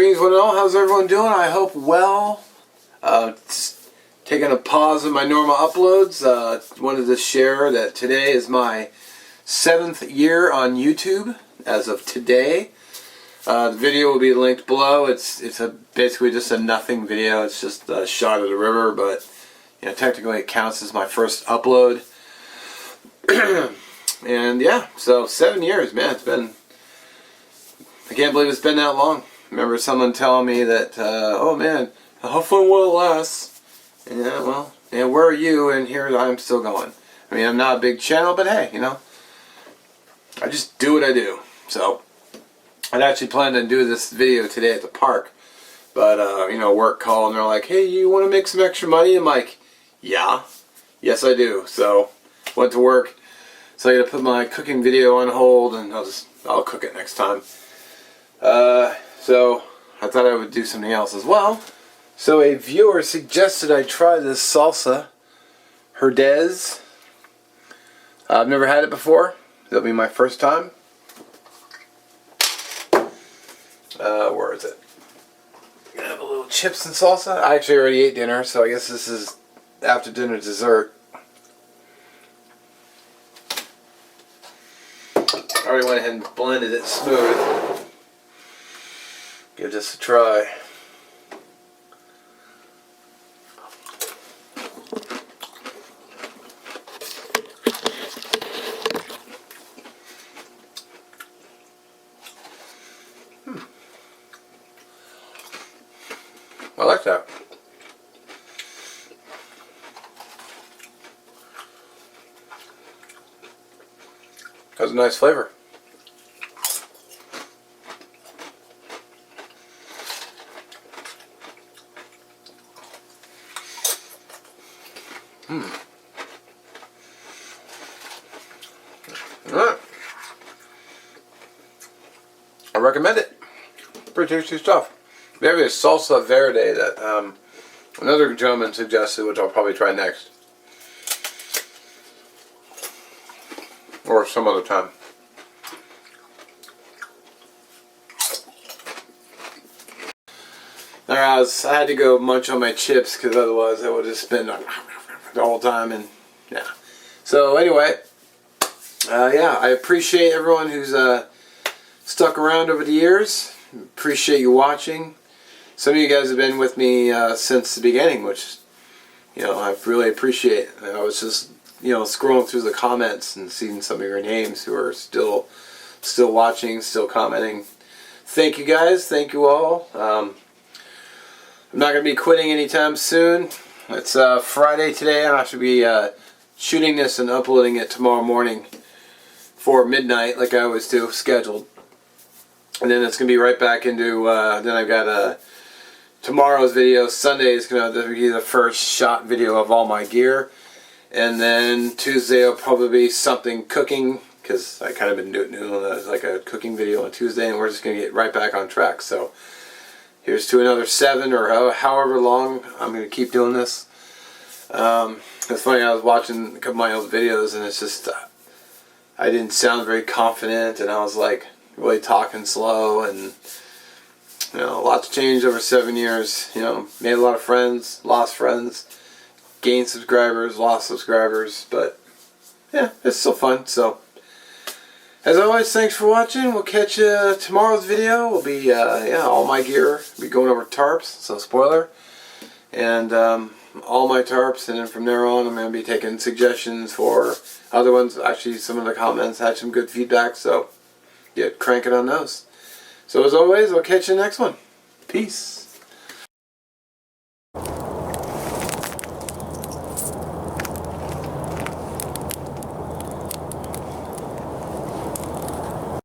Greens one and all, how's everyone doing? I hope well. Taking a pause in my normal uploads. Wanted to share that today is my 7th year on YouTube as of today. The video will be linked below. It's basically just a nothing video. It's just a shot of the river, but you know, technically it counts as my first upload. And yeah, so 7 years, man. It's been, I can't believe it's been that long. I remember someone telling me that, oh man, how fun will it last? And yeah, well, yeah, where are you? And here I'm still going. I mean, I'm not a big channel, but hey, you know, I just do what I do. So I'd actually planned to do this video today at the park, but you know, work call and they're like, hey, you want to make some extra money? I'm like, yeah, yes I do. So went to work. So I got to put my cooking video on hold, and I'll cook it next time. So I thought I would do something else as well. So a viewer suggested I try this salsa, Herdez. I've never had it before. That'll be my first time. Where is it? I'm gonna have a little chips and salsa. I actually already ate dinner, so I guess this is after dinner dessert. I already went ahead and blended it smooth. Give this a try. I like that. Has a nice flavor. Alright. I recommend it. Pretty tasty stuff. We have a salsa verde that another gentleman suggested, which I'll probably try next. Or some other time. Alright, I had to go munch on my chips because otherwise I would have just been the whole time, and yeah. So anyway, yeah, I appreciate everyone who's stuck around over the years. Appreciate you watching. Some of you guys have been with me since the beginning, which, you know, I really appreciate. I was just, you know, scrolling through the comments and seeing some of your names who are still watching, still commenting. Thank you guys. Thank you all. I'm not going to be quitting anytime soon. It's Friday today. I should be shooting this and uploading it tomorrow morning for midnight, like I always do, scheduled. And then it's going to be right back into, then I've got tomorrow's video. Sunday is going to be the first shot video of all my gear. And then Tuesday will probably be something cooking, because I kind of been doing like a cooking video on Tuesday, and we're just going to get right back on track. So here's to another 7 or however long I'm going to keep doing this. It's funny, I was watching a couple of my old videos, and it's just, I didn't sound very confident, and I was like really talking slow, and you know, a lot's changed over 7 years. You know, made a lot of friends, lost friends, gained subscribers, lost subscribers, but yeah, it's still fun. So as always, thanks for watching. We'll catch you tomorrow's video. Will be yeah, all my gear. We'll be going over tarps, so spoiler, and all my tarps, and then from there on I'm going to be taking suggestions for other ones. Actually, some of the comments had some good feedback, so get cranking on those. So as always, I'll catch you next one. Peace.